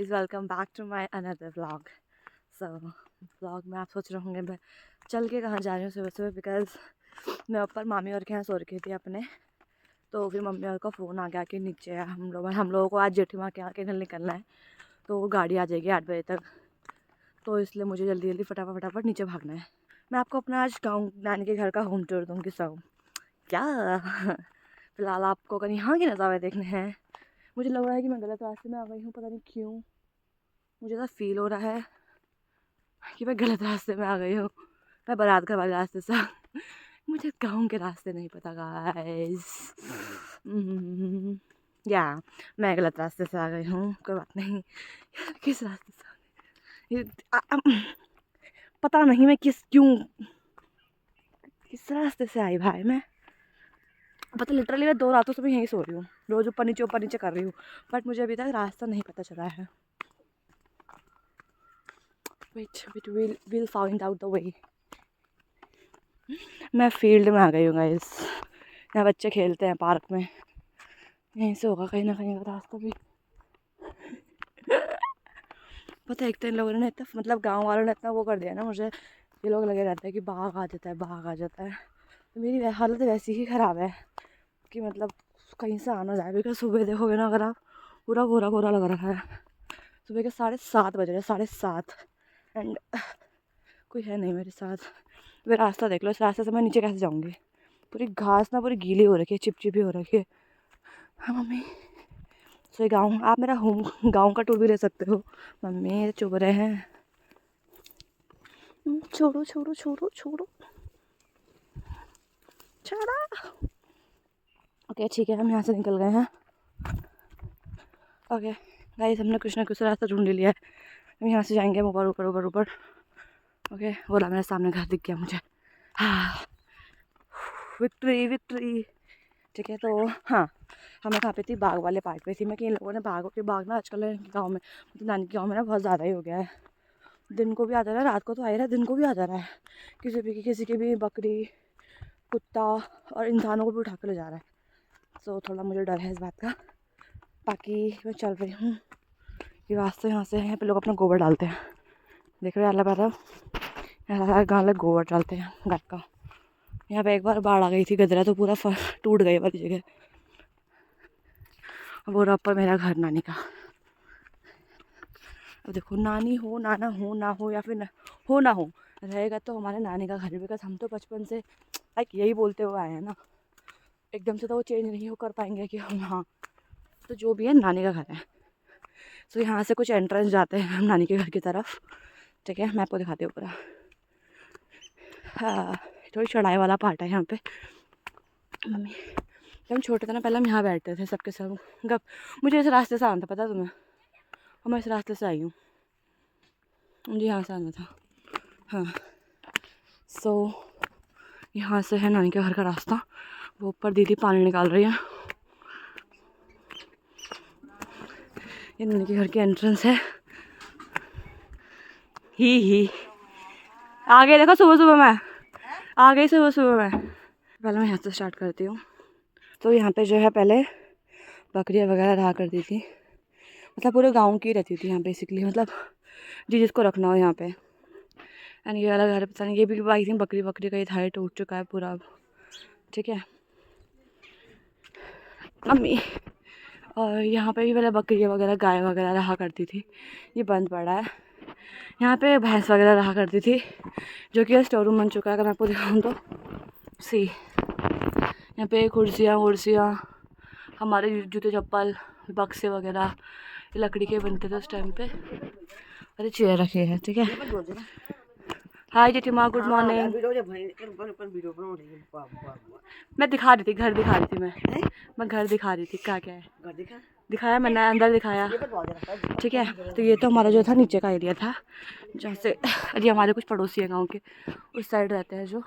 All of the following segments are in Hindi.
Guys, welcome back to my another vlog. So vlog में आप सोच रहे होंगे मैं चल के कहाँ जा रही हूँ सुबह सुबह, बिकॉज़ मैं ऊपर मामी और के यहाँ सो रखी थी अपने। तो फिर मम्मी और का फ़ोन आ गया कि नीचे हम लोगों को आज जेठी माँ के यहाँ के घर निकलना है, तो वो गाड़ी आ जाएगी 8 बजे तक। तो इसलिए मुझे जल्दी जल्दी फटाफट नीचे भागना है। मैं आपको अपना आज गाँव नानी के घर का होम टूर दूँगी सब क्या। फ़िलहाल आपको कहीं यहाँ के नज़ारे देखने हैं। मुझे लग रहा है कि मैं गलत रास्ते में आ गई हूँ, पता नहीं क्यों। मुझे ऐसा फील हो रहा है कि मैं गलत रास्ते में आ गई हूँ। मैं बारात घर वाले रास्ते से मुझे गाँव के रास्ते नहीं पता गाइस। या मैं गलत रास्ते से आ गई हूँ, कोई बात नहीं। किस रास्ते से आ गई पता नहीं, मैं किस रास्ते से आई भाई। मैं पता लिटरली मैं 2 रातों से भी यहीं सो रही हूँ, रोज़ ऊपर नीचे कर रही हूँ, बट मुझे अभी तक रास्ता नहीं पता चला है। Wait, we'll find out the way. मैं फील्ड में आ गई हूँ गाइस। यहाँ बच्चे खेलते हैं पार्क में, यहीं से होगा कहीं ना कहीं का रास्ता भी। पता है, एक तो इन लोगों ने इतना मतलब गांव वालों ने इतना वो कर दिया ना मुझे। ये लोग लगे रहते हैं कि बाघ आ जाता है, बाघ आ जाता है। तो मेरी हालत वैसी ही ख़राब है कि मतलब कहीं से आना जाए। बिकॉज सुबह देखोगे ना, अगर आप पूरा कोहरा कोहरा लग रखा है। सुबह के 7:30 बज रहे, 7:30, एंड कोई है नहीं मेरे साथ। वे रास्ता देख लो, इस रास्ते से मैं नीचे कैसे जाऊँगी। पूरी घास ना पूरी गीली हो रखी है, चिपचिपी हो रखी है। हाँ मम्मी, सो गाँव आप मेरा गाँव का टूर भी ले सकते हो। मम्मी चुभ रहे हैं, छोड़ो छोड़ो छोड़ो छोड़ो छोड़ा। ओके ठीक है, हम यहाँ से निकल गए हैं। ओके गाइस, हमने कुछ ना कुछ रास्ता ढूंढ लिया है। हम यहाँ से जाएंगे ऊपर ऊपर ऊपर ऊपर। ओके, बोला मेरे सामने घर दिख गया मुझे। हाँ, विक्ट्री विक्ट्री। ठीक है, तो हाँ, हमें कहाँ पे थी, बाग वाले पार्ट पे थी मैं। कि इन लोगों ने बाग ना आजकल गांव में, मतलब नानी के गांव में ना बहुत ज़्यादा ही हो गया है। दिन को भी आ जा रहा है, रात को तो आ ही रहा है, दिन को भी आ जा रहा है। किसी की भी बकरी, कुत्ता और इंसानों को भी उठा कर ले जा रहा है। तो थोड़ा मुझे डर है इस बात का। बाकी मैं चल रही हूँ, ये रास्ते यहाँ से यहाँ पे लोग अपना गोबर डालते हैं। देख रहे हैं, अल्लाह गाँव में गोबर डालते हैं गाय का। यहाँ पे एक बार बाढ़ आ गई थी, गदरा तो पूरा टूट गई वाली जगह। वो रहा ऊपर मेरा घर नानी का। अब देखो, नानी हो, नाना हो, ना हो या फिर ना हो, रहेगा तो हमारे नानी का घर। बिकॉज हम तो बचपन से लाइक यही बोलते हुए आए हैं ना। एकदम से तो वो चेंज नहीं हो कर पाएंगे कि हम, हाँ तो जो भी है नानी का घर है। सो यहाँ से कुछ एंट्रेंस जाते हैं हम नानी के घर की तरफ। ठीक है, मैं आपको दिखाती हूँ पूरा। हाँ, थोड़ी चढ़ाई वाला पार्ट है यहाँ पे। मम्मी, जब हम छोटे थे ना, पहले हम यहाँ बैठते थे सबके सब। गप मुझे इस रास्ते से आना था, पता तुम्हें, और मैं इस रास्ते से आई हूँ, मुझे यहाँ से आना था। हाँ, सो यहाँ से है नानी के घर का रास्ता। वो ऊपर दीदी पानी निकाल रही है। ये नानी के घर की एंट्रेंस है। ही आ गए, देखो सुबह सुबह मैं आ गई, सुबह सुबह मैं। पहले मैं यहाँ से स्टार्ट करती हूँ। तो यहाँ पे जो है पहले बकरियाँ वगैरह रहा करती थी, मतलब पूरे गांव की रहती थी यहाँ बेसिकली, मतलब जिसको रखना हो यहाँ पे। एंड ये वाला घर पता नहीं, ये भी आई थिंक बकरी का ये था, टूट चुका है पूरा अब। ठीक है मम्मी, और यहाँ पे भी पहले बकरियाँ वगैरह गाय वगैरह रहा करती थी। ये बंद पड़ा है। यहाँ पे भैंस वगैरह रहा करती थी, जो कि स्टोर रूम बन चुका है। अगर मैं आपको दिखाऊँ तो सी, यहाँ पे कुर्सियाँ, हमारे जूते चप्पल, बक्से वगैरह लकड़ी के बनते थे उस टाइम पे। अरे चेयर रखे हैं। ठीक है, हाय जेठी माँ, गुड मॉर्निंग। मैं दिखा रही थी, घर दिखा रही थी मैं घर दिखा रही थी। क्या है दिखाया मैंने, अंदर दिखाया। ठीक है, तो ये तो हमारा जो था नीचे का एरिया था, जहाँ से अरे हमारे कुछ पड़ोसी हैं गाँव के, उस साइड रहते हैं जो।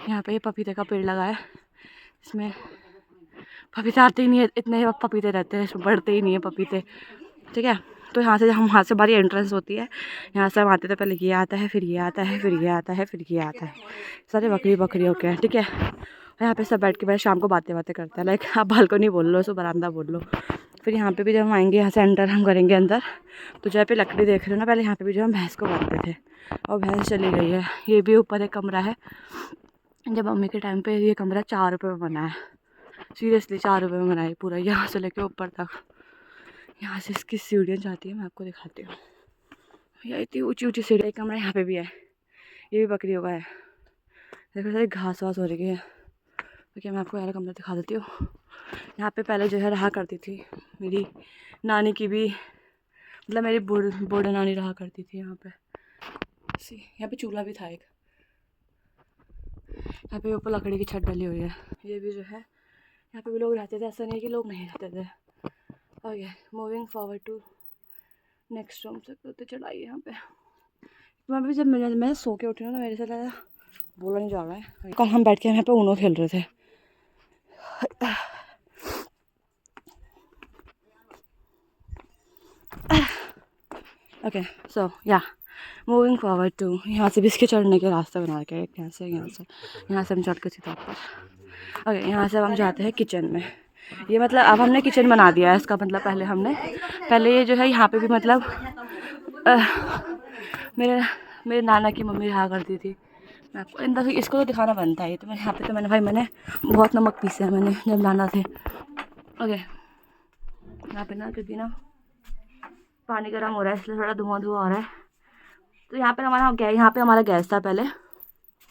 यहाँ पे ये पपीते का पेड़ लगा है, इसमें पपीते आते ही नहीं है, इतने पपीते रहते हैं, इसमें बढ़ते ही नहीं है पपीते। ठीक है, तो यहाँ से हमारी एंट्रेंस होती है। यहाँ से हम आते थे, पहले ये आता है, फिर ये आता है, फिर ये आता है, फिर ये आता है। सारे बकरी होके हैं। ठीक है, यहाँ पे सब बैठ के शाम को बातें करते हैं। लाइक आप बालकनी बोल लो, सो बरामदा बोल लो। फिर यहाँ पे भी जब हम आएंगे, यहाँ से एंटर हम करेंगे अंदर, तो जहाँ पे लकड़ी देख रहे हो ना, पहले यहाँ पे भी जो हम भैंस को बांधते थे और भैंस चली गई है। ये भी ऊपर एक कमरा है, जब मम्मी के टाइम पे ये कमरा 4 रुपये में बना है, सीरियसली 4 रुपये में बना है पूरा, यहाँ से लेके ऊपर तक। यहाँ से इसकी सीढ़ियाँ जाती है, मैं आपको दिखाती हूँ। ये इतनी ऊँची ऊँची सीढ़ी। एक कमरा यहाँ पे भी है, ये भी बकरियों का है। देखो सारी घास वास हो रही है। तो क्या मैं आपको वाला कमरा दिखा देती हूँ। यहाँ पे पहले जो है रहा करती थी मेरी नानी की भी, मतलब मेरी बूढ़ी नानी रहा करती थी यहाँ पे। यहाँ पे चूल्हा भी था एक। यहाँ पे ऊपर लकड़ी की छत डली हुई है। ये भी जो है यहाँ पे भी लोग रहते थे, ऐसा नहीं है कि लोग नहीं रहते थे। Okay, moving forward to next room. से तो चढ़ाई यहाँ पे। वहाँ पे जब मैं सो के उठी हूँ ना, मेरे से ज़्यादा बोला नहीं जा रहा है। कल हम बैठ के यहाँ पे ऊनो खेल रहे थे। ओके, सो या मूविंग फॉरवर्ड टू, यहाँ से भी इसके चढ़ने के रास्ते बना रखे हैं, यहाँ से हम चढ़ के सीधा ऊपर। ओके, यहाँ से हम जाते हैं किचन में। ये मतलब अब हमने किचन बना दिया है इसका, मतलब पहले ये जो है यहाँ पे भी मतलब मेरे नाना की मम्मी रहा करती थी। मैं आपको अंदर इसको तो दिखाना बनता है। तो मैं यहाँ पे तो मैंने बहुत नमक पीसे हैं मैंने जब लाना थे। ओके, यहाँ पे ना क्योंकि ना पानी गर्म हो रहा है, इसलिए थोड़ा धुआं हो रहा है। तो यहाँ पे हमारा गैस था पहले,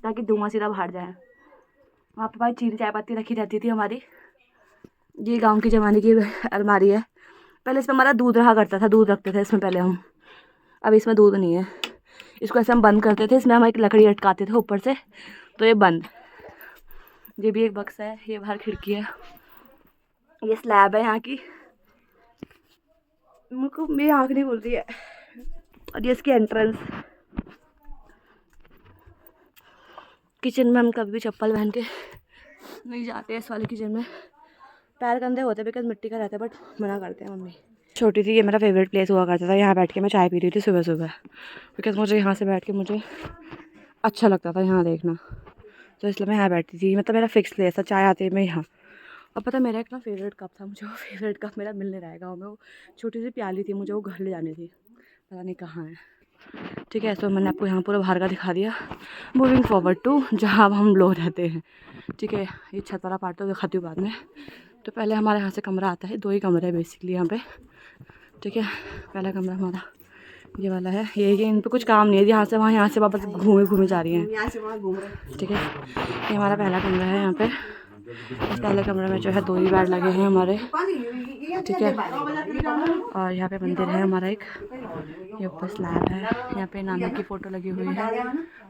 ताकि धुआं सीधा बाहर जाए। वहाँ पे भाई चीनी चाय पत्ती रखी रहती थी हमारी। ये गांव के ज़माने की अलमारी है। पहले इसमें हमारा दूध रहा करता था, दूध रखते थे इसमें पहले हम। अब इसमें दूध नहीं है। इसको ऐसे हम बंद करते थे, इसमें हम एक लकड़ी अटकाते थे ऊपर से, तो ये बंद। ये भी एक बक्सा है, ये बाहर खिड़की है, ये स्लैब है यहाँ की। मुझको मेरी आँख नहीं खुलती है। और ये इसकी एंट्रेंस। किचन में हम कभी भी चप्पल पहन के नहीं जाते हैं इस वाले किचन में। पैर गंदे होते हैं बिकॉज मिट्टी का रहता है, बट मना करते हैं मम्मी। छोटी थी, ये मेरा फेवरेट प्लेस हुआ करता था। यहाँ बैठ के मैं चाय पी रही थी सुबह सुबह, बिकॉज मुझे यहाँ से बैठ के मुझे अच्छा लगता था यहाँ देखना, तो इसलिए मैं यहाँ बैठती थी। मतलब मेरा फिक्स प्लेस था, चाय आती है मैं यहाँ। और पता मेरा एक ना फेवरेट कप था, मुझे वो फेवरेट कप मेरा मिल नहीं रहा है गाँव में। वो छोटी सी प्याली थी, मुझे वो घर ले जानी थी, पता नहीं कहाँ है। ठीक है, तो मैंने आपको यहाँ पूरा बाहर का दिखा दिया। मूविंग फॉरवर्ड टू जहाँ हम लोग रहते हैं। ठीक है, ये छत वाला पार्ट तो दिखाती हूँ बाद में। तो पहले हमारे यहाँ से कमरा आता है, 2 ही कमरे हैं बेसिकली यहाँ पे। ठीक है, पहला कमरा हमारा ये वाला है। ये इन पे कुछ काम नहीं है, यहाँ से वहाँ, यहाँ से वापस घूमे जा रही हैं। ठीक है, ये हमारा पहला कमरा है। यहाँ पे इस पहले कमरे में जो है 2 ही बेड लगे हैं हमारे। ठीक है, और यहाँ पे मंदिर है हमारा एक, ये ऊपर स्लैब है। यहाँ पे नाना की फ़ोटो लगी हुई है,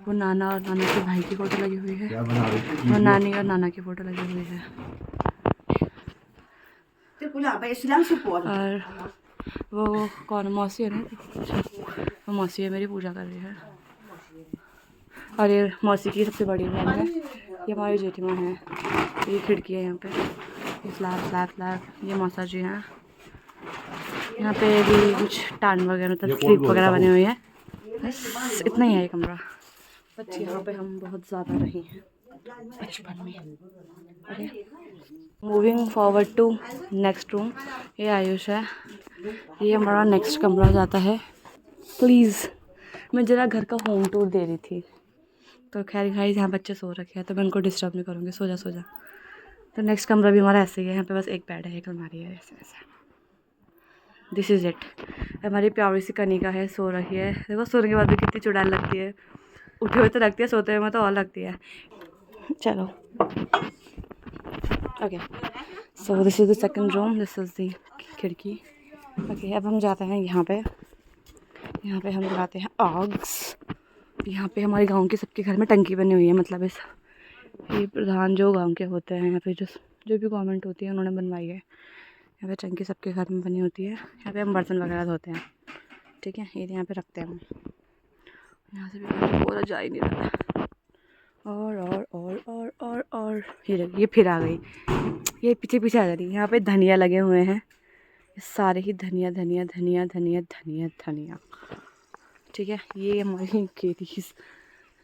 वो नाना और नाना के भाई की फ़ोटो लगी हुई है, और नानी और नाना की फ़ोटो लगी हुई है। और वो कौन मौसी है ना, वो मौसी है मेरी, पूजा कर रही है। और ये मौसी की सबसे बड़ी बहन है, ये हमारी जेठीमा है। ये खिड़की है यहाँ पे, ये स्लैब। ये मौसा जी हैं। यहाँ पे भी कुछ टान वगैरह मतलब स्लीप वगैरह बनी हुई है। बस इतना ही है ये कमरा। बट यहाँ पे हम बहुत ज़्यादा रही हैं बचपन में। Okay, moving forward to next room. ये आयुष है, ये हमारा नेक्स्ट कमरा जाता है। प्लीज़, मैं ज़रा घर का होम टूर दे रही थी। तो खैर गाइस, यहाँ बच्चे सो रखे हैं तो मैं उनको डिस्टर्ब नहीं करूँगी, सो जा। तो नेक्स्ट कमरा भी हमारा ऐसे ही है। यहाँ पे बस एक बेड है, एक अलमारी है, ऐसे। This is it. हमारी प्यारी सी कनिका है, सो रही है। देखो सोने के बाद भी कितनी चुड़ैल लगती है। उठे हुए तो लगती है, सोते हुए तो और लगती है। चलो, okay, so this is the second room, this is the खिड़की। ओके, अब हम जाते हैं यहाँ पे हम लगाते हैं आग्स। यहाँ पे हमारे गांव के सबके घर में टंकी बनी हुई है, मतलब ये प्रधान जो गांव के होते हैं, या फिर जो भी गवर्नमेंट होती है उन्होंने बनवाई है। यहाँ पे टंकी सबके घर में बनी होती है। यहाँ पे हम बर्तन वगैरह धोते हैं। ठीक है, ये यहाँ पे रखते हैं हम। यहाँ से भी पूरा जा ही नहीं रहा है। और ये फिर आ गई, ये पीछे आ जा रही है। यहाँ पे धनिया लगे हुए हैं, ये सारे ही धनिया। ठीक है, ये हमारी खेती।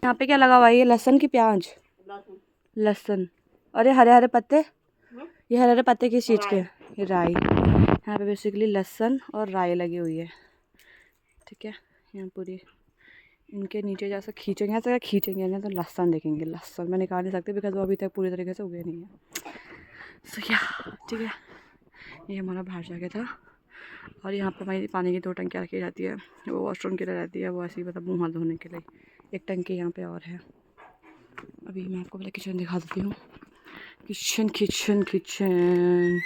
यहाँ पे क्या लगा हुआ है? ये लहसुन की प्याज, लहसुन। और ये हरे हरे पत्ते, ये हरे हरे पत्ते किस चीज़ के? ये राई। यहाँ यहाँ पे बेसिकली लहसुन और राई लगी हुई है, ठीक है। यहाँ पूरी इनके नीचे जैसा खींचेंगे, ऐसा खींचेंगे ना तो लहसुन देखेंगे। लहसुन मैं निकाल नहीं सकती बिकॉज वो अभी तक पूरी तरीके से उगे नहीं है। सो या ठीक है, ये हमारा बाहर जाके था। और यहाँ पर हमारी पानी की 2 टंकियाँ रखी जाती है, वो वॉशरूम के लिए रहती है, वो ऐसे ही मतलब मुँह हाथ धोने के लिए। एक टंकी यहाँ पे और है। अभी मैं आपको पहले किचन दिखा देती हूँ। किचन किचन किचन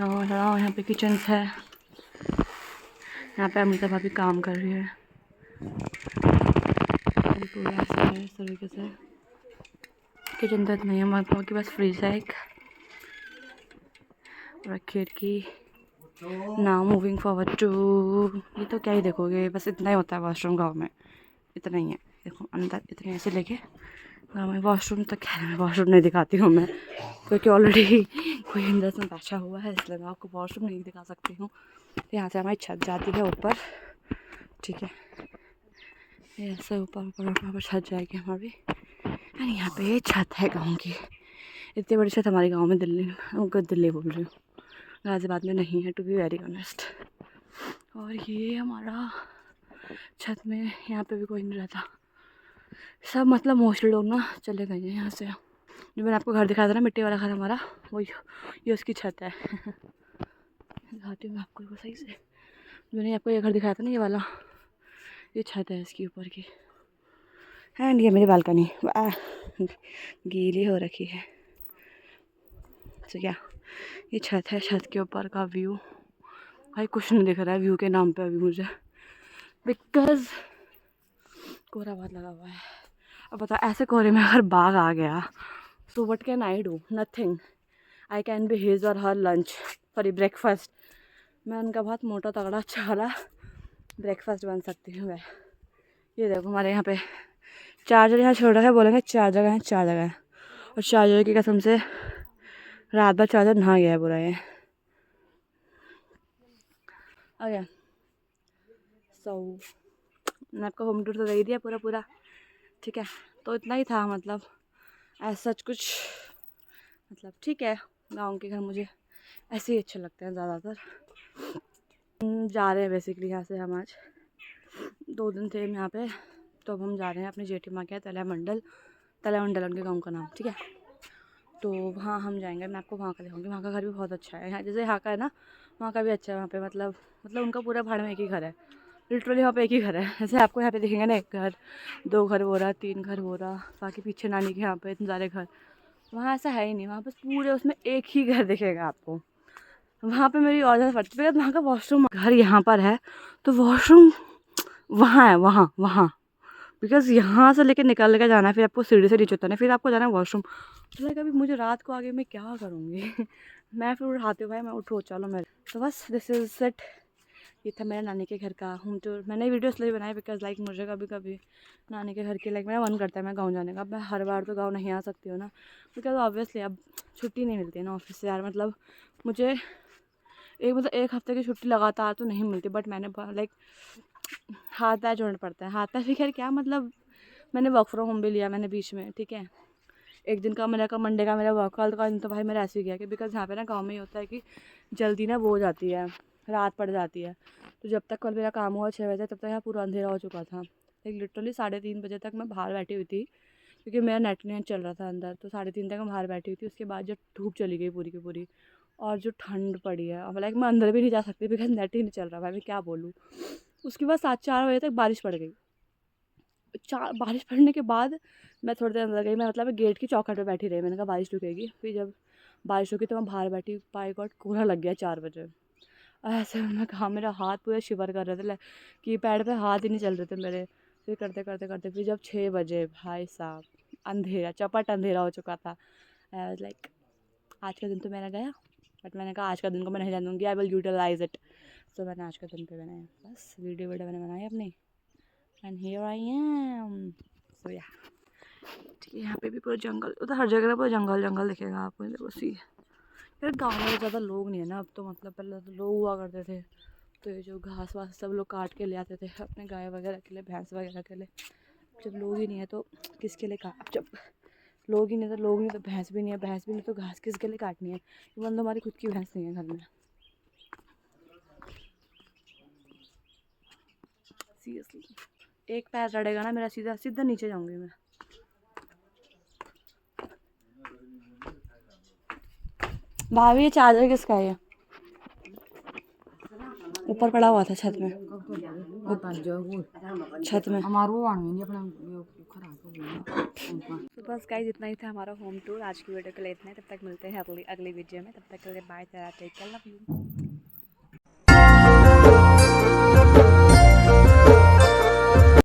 यहाँ पे किचन है। यहाँ पे अमिता भाभी काम कर रही है। पूरा ऐसा है इस तरीके से। किचन तक नहीं है हमारे पास के पास, फ्रिज है एक और खिड़की। नाउ मूविंग फॉरवर्ड टू, ये तो क्या ही देखोगे, बस इतना ही होता है वॉशरूम गाँव में, इतना ही है। देखो अंदर इतने ऐसे लेके गाँव में वॉशरूम तक है। मैं वॉशरूम नहीं दिखाती हूँ मैं, क्योंकि ऑलरेडी कोई अंदर से बैठा हुआ है, इसलिए मैं आपको वॉशरूम नहीं दिखा सकती हूँ। यहाँ से हमारी छत जाती है ऊपर, ठीक है। ये ऐसे ऊपर ऊपर ऊपर ऊपर छत जाएगी हमारी। एंड यहाँ पे ये छत है गाँव की। इतनी बड़ी छत हमारे गाँव में दिल्ली बोल रही हूँ, गाज़ियाबाद में नहीं है, टू बी वेरी ऑनेस्ट। और ये हमारा छत में यहाँ पे भी कोई नहीं रहता, सब मतलब मोस्टली लोग ना चले गए हैं यहाँ से। जो मैंने आपको घर दिखाया था ना, मिट्टी वाला घर हमारा, वो ये उसकी छत है। दिखाती हूँ मैं आपको वो सही से। मैंने आपको ये घर दिखाया था ना, ये वाला, ये छत है इसकी ऊपर की। एंड ये मेरी बालकनी गीली हो रखी है। तो क्या ये छत है, छत के ऊपर का व्यू। भाई कुछ नहीं दिख रहा है व्यू के नाम पे अभी मुझे, बिकॉज कोहरा बहुत लगा हुआ है। अब बताओ ऐसे कोहरे में अगर बाघ आ गया, so what can I do? Nothing. I can be his और हर लंच, सॉरी ब्रेकफास्ट। मैं उनका बहुत मोटा तगड़ा अच्छा वाला ब्रेकफास्ट बन सकती हूँ मैं। ये देखो हमारे यहाँ पे चार्जर यहाँ छोड़ रखा है, बोलेंगे 4 जगह है, 4 जगह है। और चार्जर की कसम से रात भर चार्जर नहा गया है पूरा ये। ओके सो मैंने आपको होम टूर तो दे दिया पूरा, ठीक है। तो इतना ही था, मतलब ऐसा कुछ, मतलब ठीक है। गांव के घर मुझे ऐसे ही अच्छे लगते हैं ज़्यादातर। जा रहे हैं बेसिकली यहाँ से हम आज 2 दिन थे यहाँ पे, तो अब हम जा रहे हैं अपनी जेठी माँ के तलामंडल उनके गाँव का नाम, ठीक है। तो वहाँ हम जाएंगे, मैं आपको वहाँ का दिखाऊंगी। वहाँ का घर भी बहुत अच्छा है, यहाँ जैसे यहाँ का है ना, वहाँ का भी अच्छा है। वहाँ पे मतलब उनका पूरा भाड़ में एक ही घर है, लिटरली वहाँ पे एक ही घर है। जैसे आपको यहाँ पे दिखेंगे ना, 1 घर 2 घर हो रहा, 3 घर हो रहा, बाकी पीछे नानी के यहाँ पे इतने सारे घर। वहाँ ऐसा है ही नहीं, वहाँ बस पूरे उसमें एक ही घर दिखेगा आपको। वहाँ पे मेरी और ज़्यादा पड़ती है, वहाँ का वॉशरूम, घर यहाँ पर है तो वॉशरूम वहाँ है, वहाँ बिकॉज यहाँ से लेके निकल के जाना है, फिर आपको सीढ़ी से नीचे उतरना है, फिर आपको जाना है वॉशरूम। तो लाइक अभी मुझे रात को आगे मैं क्या करूँगी? मैं फिर उठाती हूँ भाई, मैं उठो चलो मेरे। तो बस दिस इज़ इट। ये था मेरा नानी के घर का होम टूर। मैंने वीडियो इसलिए बनाई बिकॉज लाइक मुझे कभी कभी नानी के घर के लाइक मेरा मन करता है मैं गाँव जाने का। मैं हर बार तो गाँव नहीं आ सकती हूँ ना, बिकॉज ऑब्वियसली अब छुट्टी नहीं मिलती है ना ऑफिस से यार। मतलब मुझे एक हफ्ते की छुट्टी लगातार तो नहीं मिलती, बट मैंने लाइक हाथ पैर जोड़ना पड़ता है। हाथ पैर भी खैर क्या, मतलब मैंने वर्क फ्रॉम होम भी लिया मैंने बीच में, ठीक है। एक दिन का मेरा मंडे का मेरा वर्क, कल का दिन तो भाई मेरा ऐसे ही गया कि बिकॉज यहाँ पे ना गाँव में ही होता है कि जल्दी ना वो हो जाती है, रात पड़ जाती है। तो जब तक कल मेरा काम हुआ 6 बजे तब तक यहाँ पूरा अंधेरा हो चुका था। लाइक लिटरली 3:30 बजे तक मैं बाहर बैठी हुई थी, क्योंकि मेरा नेट नहीं चल रहा था अंदर। तो 3:30 तक मैं बाहर बैठी हुई थी। उसके बाद जब धूप चली गई पूरी की पूरी और जो ठंड पड़ी है, अब लाइक मैं अंदर भी नहीं जा सकती बिकॉज नेट ही नहीं चल रहा भाई, मैं क्या बोलूँ। उसके बाद 4 बजे तक बारिश पड़ गई। बारिश पड़ने के बाद मैं थोड़ी देर अंदर गई, मैं मतलब गेट की चौखट पे बैठी रही। मैंने कहा बारिश रुकेगी, फिर जब बारिश रुकी तो मैं बाहर बैठी। बाय गॉड कोहरा लग गया 4 बजे। ऐसे मैं कहा, मेरा हाथ पूरे शिवर कर रहे थे कि पैड पे हाथ ही नहीं चल रहे थे मेरे। फिर करते करते करते फिर जब 6 बजे भाई साहब अंधेरा, चपट अंधेरा हो चुका था। आई वाज लाइक आज का दिन तो मेरा गया, बट मैंने कहा आज का दिन को मैं नहीं जान दूँगी, आई विल यूटिलाइज इट। तो मैंने आज का दिन पे बनाया, बस वीडियो मैंने बनाई अपनी एंड हियर आई एम। सो या ठीक है। यहाँ पे भी पूरा जंगल, उधर हर जगह पूरा जंगल जंगल दिखेगा आपको। देखो सी यार गाँव में ज़्यादा लोग नहीं है ना अब तो, मतलब पहले तो लोग हुआ करते थे, तो ये जो घास वास सब लोग काट के ले आते थे अपने गाय वगैरह के लिए, भैंस वगैरह के लिए। जब लोग ही नहीं है तो किसके लिए काट, जब लोग ही नहीं तो भैंस भी नहीं है, भैंस भी नहीं तो घास किसके लिए काटनी है। इवन तो हमारी खुद की भैंस नहीं है घर में। सीरियसली एक पैर रड़ेगा ना मेरा, सीधा सीधा नीचे जाऊंगी मैं। भाभी ये चार्जर किसका है? ऊपर पड़ा हुआ था छत में, छत में। तो बस गाइस इतना ही था हमारा होम टूर। आज की वीडियो के लिए इतना ही। तब तक मिलते हैं अगली वीडियो में। तब तक के लिए bye, take care, love you.